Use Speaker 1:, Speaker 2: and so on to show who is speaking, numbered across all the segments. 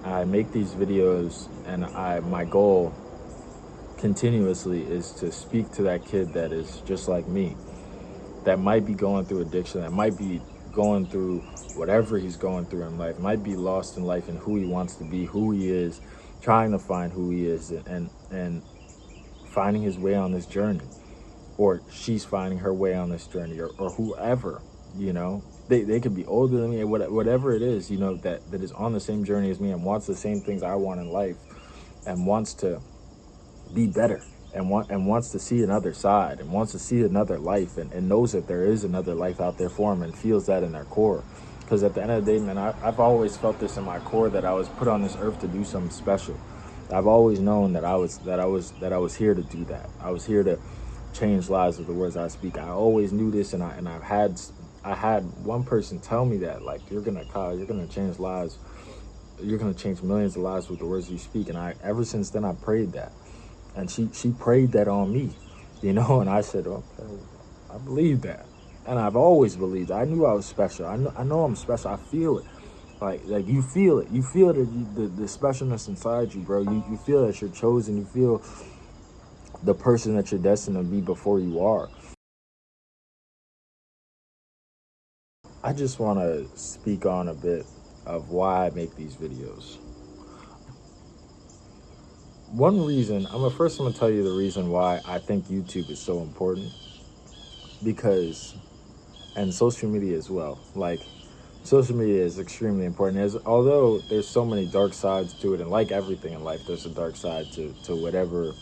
Speaker 1: I make these videos, and my goal continuously is to speak to that kid that is just like me, that might be going through addiction, that might be going through whatever he's going through in life, might be lost in life and who he wants to be, who he is, trying to find who he is, and finding his way on this journey, or she's finding her way on this journey, or whoever, they could be older than me, whatever it is, that is on the same journey as me and wants the same things I want in life, and wants to be better, and wants to see another side, and wants to see another life, and knows that there is another life out there for them, and feels that in their core. Because at the end of the day, man, I've always felt this in my core, that I was put on this earth to do something special. I've always known that I was here to do that. I was here to change lives with the words I speak. I always knew this, and I had one person tell me that, like, you're gonna change lives, you're gonna change millions of lives with the words you speak. And ever since then I prayed that, and she prayed that on me, and I said, okay, I believe that, and I've always believed it. I knew I was special. I know I'm special. I feel it. Like you feel it. You feel the specialness inside you, bro. You feel that you're chosen. You feel the person that you're destined to be before you are. I just want to speak on a bit of why I make these videos. One reason, I'm going to tell you the reason why I think YouTube is so important. Because, and social media as well, like, social media is extremely important. Although there's so many dark sides to it, and like everything in life, there's a dark side to whatever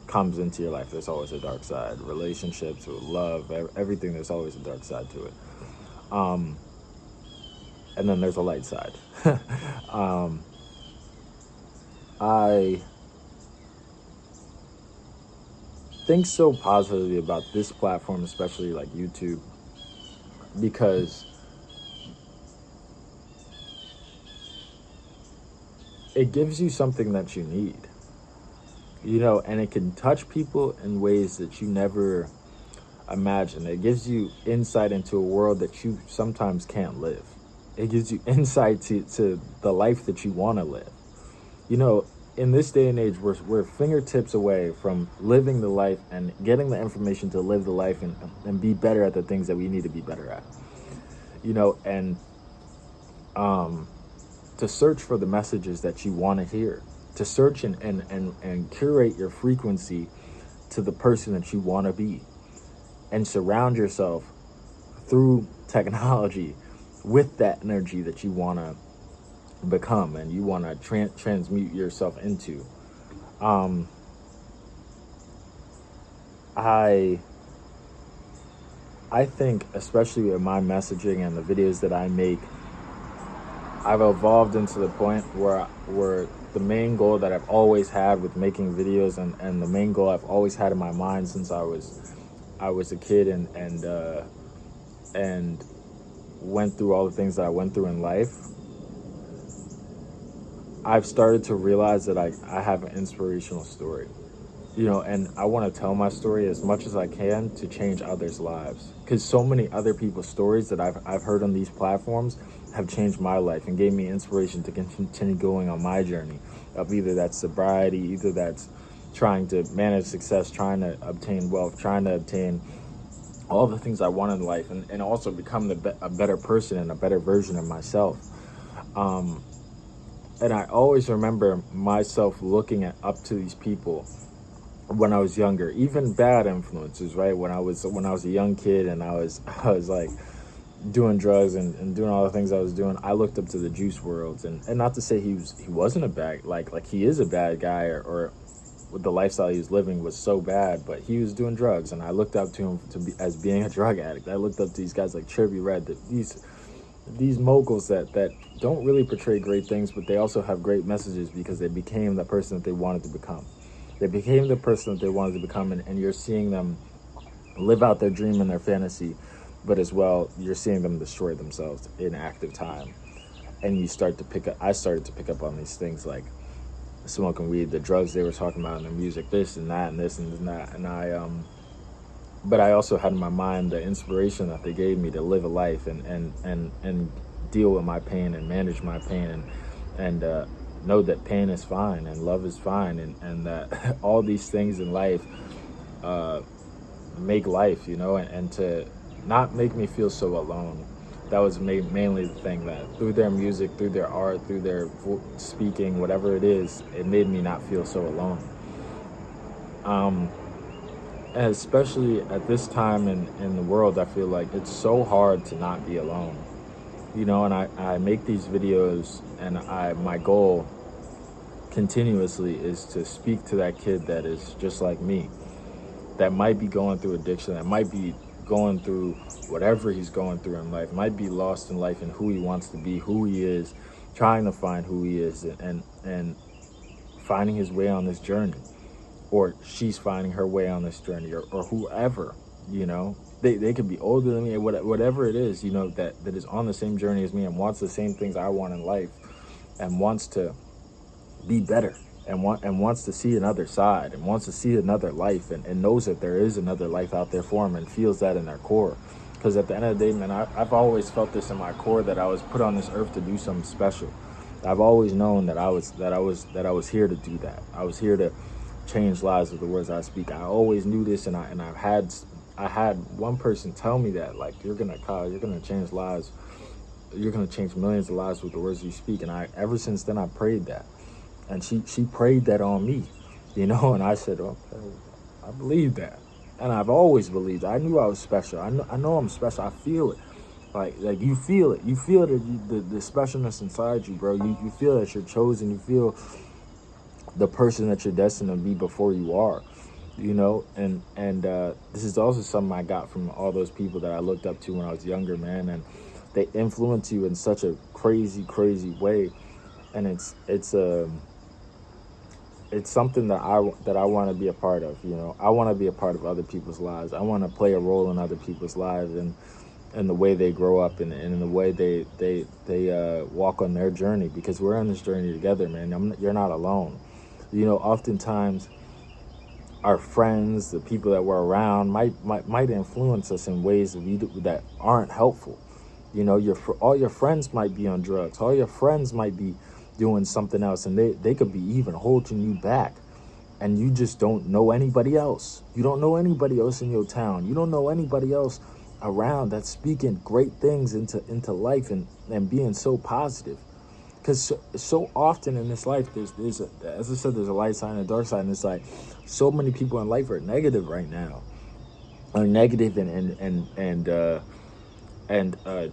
Speaker 1: comes into your life. There's always a dark side. Relationships, love, everything, there's always a dark side to it. And then there's a light side. I think so positively about this platform, especially like YouTube, because it gives you something that you need, and it can touch people in ways that you never imagined. It gives you insight into a world that you sometimes can't live. It gives you insight to the life that you want to live. In this day and age, we're fingertips away from living the life and getting the information to live the life and be better at the things that we need to be better at. And to search for the messages that you want to hear, to search and curate your frequency to the person that you want to be, and surround yourself through technology with that energy that you want to become and you want to transmute yourself into. I think, especially with my messaging and the videos that I make, I've evolved into the point where the main goal that I've always had with making videos, and the main goal I've always had in my mind since I was a kid and went through all the things that I went through in life, I've started to realize that I have an inspirational story, and I want to tell my story as much as I can to change others' lives, because so many other people's stories that I've heard on these platforms have changed my life and gave me inspiration to continue going on my journey of either that's sobriety, either that's trying to manage success, trying to obtain wealth, trying to obtain all the things I want in life, and also become a better person and a better version of myself. And I always remember myself looking up to these people when I was younger, even bad influences, right? When I was a young kid and I was like doing drugs and doing all the things I was doing, I looked up to the Juice WRLDs, and not to say he wasn't a bad, like he is a bad guy, or the lifestyle he was living was so bad, but he was doing drugs, and I looked up to him as being a drug addict. I looked up to these guys like Chirpy Red, these moguls that don't really portray great things, but they also have great messages because they became the person that they wanted to become. They became the person that they wanted to become, and you're seeing them live out their dream and their fantasy, but as well, you're seeing them destroy themselves in active time. And I started to pick up on these things like smoking weed, the drugs they were talking about in their music, this and that and this and that. And but I also had in my mind the inspiration that they gave me to live a life and deal with my pain and manage my pain, and know that pain is fine and love is fine, and that all these things in life make life, and to not make me feel so alone. That was mainly the thing, that through their music, through their art, through their speaking, whatever it is, it made me not feel so alone. And especially at this time in the world, I feel like it's so hard to not be alone. And I make these videos, and my goal continuously is to speak to that kid that is just like me, that might be going through addiction, that might be going through whatever he's going through in life, might be lost in life and who he wants to be, who he is, trying to find who he is, and finding his way on this journey, or she's finding her way on this journey, or whoever, they could be older than me, whatever it is, that is on the same journey as me and wants the same things I want in life, and wants to be better, and wants to see another side, and wants to see another life, and knows that there is another life out there for them, and feels that in their core. Because at the end of the day, man, I've always felt this in my core, that I was put on this earth to do something special. I've always known that I was here to do that. I was here to change lives with the words I speak. I always knew this, and I had one person tell me that, like, you're gonna change lives, you're gonna change millions of lives with the words you speak. And ever since then I prayed that, and she prayed that on me, and I said, okay, I believe that, and I've always believed it. I knew I was special. I know I'm special. I feel it. Like you feel it. You feel the specialness inside you, bro. You feel that you're chosen. You feel the person that you're destined to be before you are, and this is also something I got from all those people that I looked up to when I was younger, man, and they influence you in such a crazy way, and it's something that I want to be a part of. I want to be a part of other people's lives. I want to play a role in other people's lives, and the way they grow up, and in the way they walk on their journey, because we're on this journey together, man. You're not alone. Oftentimes our friends, the people that we're around, might influence us in ways that aren't helpful. All your friends might be on drugs. All your friends might be doing something else, and they could be even holding you back, and you just don't know anybody else. You don't know anybody else in your town. You don't know anybody else around that's speaking great things into life, and being so positive. Because so often in this life, there's as I said, there's a light side and a dark side, and it's like so many people in life are negative right now, are negative and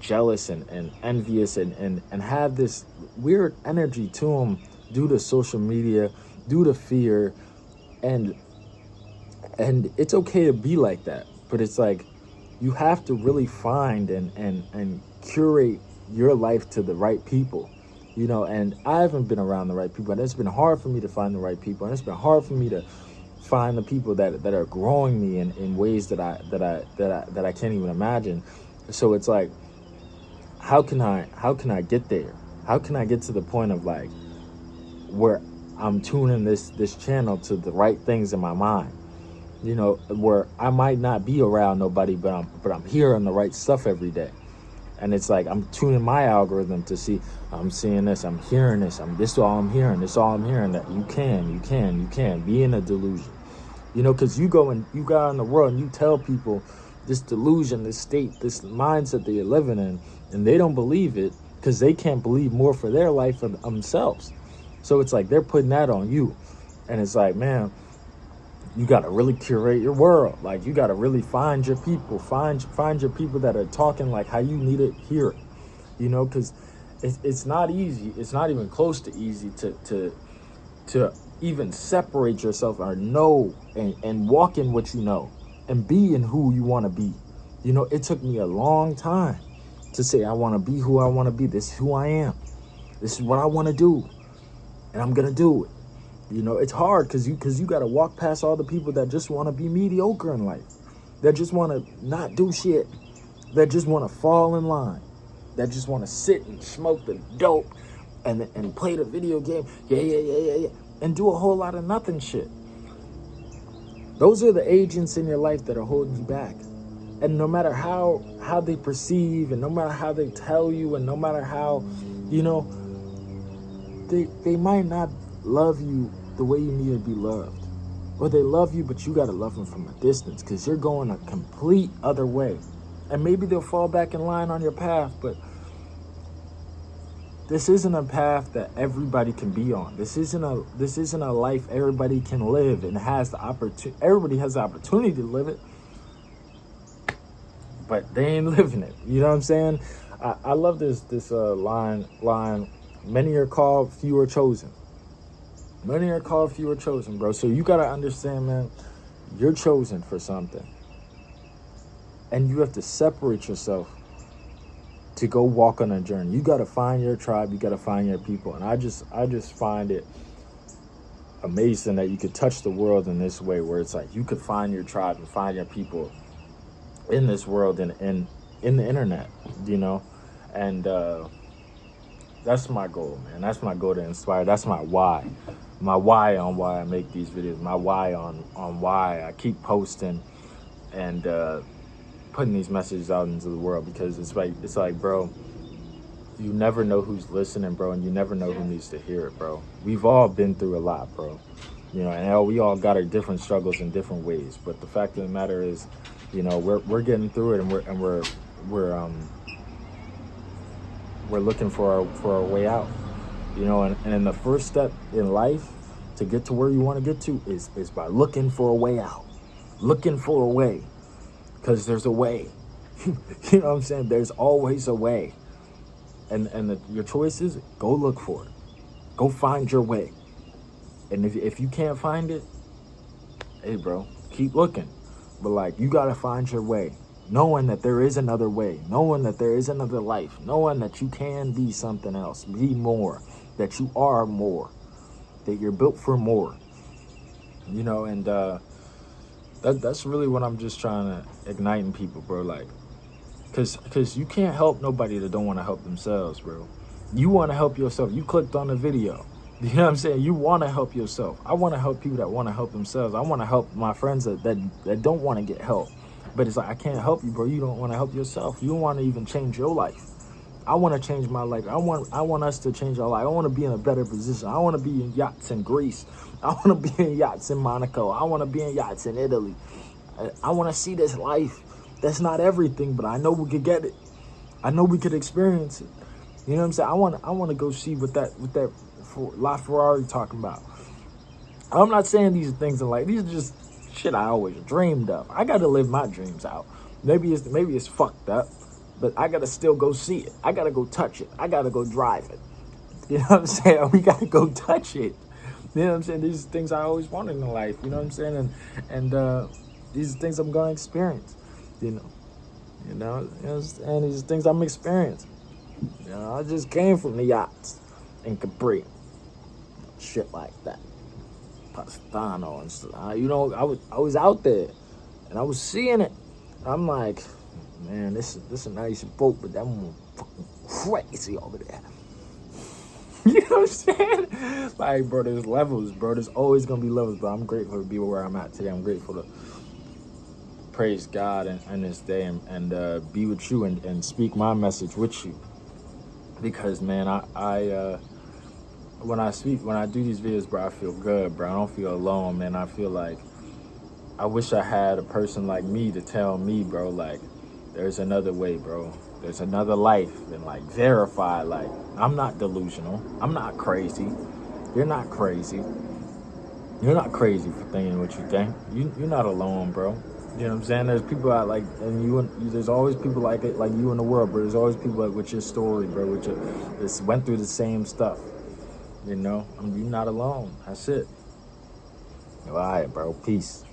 Speaker 1: jealous and envious, and have this weird energy to them due to social media, due to fear, and it's okay to be like that, but it's like you have to really find and curate your life to the right people. And I haven't been around the right people, and it's been hard for me to find the right people, and it's been hard for me to find the people that are growing me in ways that I can't even imagine. So it's like, how can I get there? How can I get to the point of like where I'm tuning this channel to the right things in my mind? Where I might not be around nobody, but I'm hearing the right stuff every day. And it's like I'm tuning my algorithm to see, I'm seeing this, I'm hearing this, this is all I'm hearing, that you can be in a delusion. Because you go out in the world and you tell people this delusion, this state, this mindset that you're living in, and they don't believe it because they can't believe more for their life of themselves. So it's like they're putting that on you. And it's like, man, you got to really curate your world. Like, you got to really find your people, find your people that are talking like how you need to hear it, because it's not easy. It's not even close to easy to even separate yourself or know and walk in what you know and be in who you want to be. It took me a long time to say, I want to be who I want to be. This is who I am. This is what I want to do. And I'm going to do it. It's hard because you got to walk past all the people that just want to be mediocre in life, that just want to not do shit, that just want to fall in line, that just want to sit and smoke the dope and play the video game, yeah, and do a whole lot of nothing shit. Those are the agents in your life that are holding you back. And no matter how they perceive, and no matter how they tell you, and no matter how, you know, they might not love you the way you need to be loved. Or they love you, but you got to love them from a distance because you're going a complete other way. And maybe they'll fall back in line on your path, but this isn't a path that everybody can be on. This isn't a life everybody can live and has the opportunity. Everybody has the opportunity to live it, but they ain't living it. You know what I'm saying? I love this line. Many are called, few are chosen. Many are called, few are chosen, bro. So you gotta understand, man. You're chosen for something, and you have to separate yourself to go walk on a journey. You gotta find your tribe. You gotta find your people. And I just find it amazing that you could touch the world in this way, where it's like you could find your tribe and find your people in this world and in the internet, you know. And that's my goal, man. That's my goal to inspire. That's my why. My why on why I make these videos. My why on why I keep posting and putting these messages out into the world, because it's like, bro, you never know who's listening, bro, and you never know who needs to hear it, bro. We've all been through a lot, bro. You know, and we all got our different struggles in different ways. But the fact of the matter is, you know, we're getting through it, and we're looking for our way out. You know, and the first step in life to get to where you want to get to is by looking for a way out. Looking for a way. Because there's a way. You know what I'm saying? There's always a way. And your choice is go look for it. Go find your way. And if you can't find it, hey, bro, keep looking. But, like, you got to find your way. Knowing that there is another way. Knowing that there is another life. Knowing that you can be something else. Be more. That you are more. That you're built for more. You know, and that's really what I'm just trying to ignite in people, bro. Like, because you can't help nobody that don't want to help themselves, bro. You want to help yourself. You clicked on the video. You know what I'm saying? You want to help yourself. I want to help people that want to help themselves. I want to help my friends that don't want to get help. But it's like, I can't help you, bro. You don't want to help yourself. You don't want to even change your life. I want to change my life. I want us to change our life. I want to be in a better position. I want to be in yachts in Greece. I want to be in yachts in Monaco. I want to be in yachts in Italy. I want to see this life. That's not everything, but I know we could get it. I know we could experience it. You know what I'm saying? I want to go see what that LaFerrari talking about. I'm not saying these are things in life. These are just shit I always dreamed of. I got to live my dreams out. Maybe it's fucked up, but I got to still go see it. I got to go touch it. I got to go drive it. You know what I'm saying? We got to go touch it. You know what I'm saying? These are things I always wanted in life. You know what I'm saying? And these are things I'm going to experience. And these are things I'm experiencing. You know, I just came from the yachts in Capri. Shit like that. Pastano and stuff. You know, I was out there and I was seeing it. I'm like, man, this is a nice boat, but that one fucking crazy over there. You know what I'm saying? Like, bro, there's levels, bro. There's always gonna be levels, but I'm grateful to be where I'm at today. I'm grateful to praise God and this day and be with you and speak my message with you. Because, man, I when I do these videos, bro, I feel good, bro. I don't feel alone, man. I feel like I wish I had a person like me to tell me, bro, like, there's another way, bro. There's another life, and, like, verify, like, I'm not delusional. I'm not crazy. You're not crazy. You're not crazy for thinking what you think. You're not alone, bro. You know what I'm saying? There's people out like, and there's always people like it, like you in the world, bro. There's always people like with your story, bro, that went through the same stuff. You know, you're not alone. That's it. All right, bro. Peace.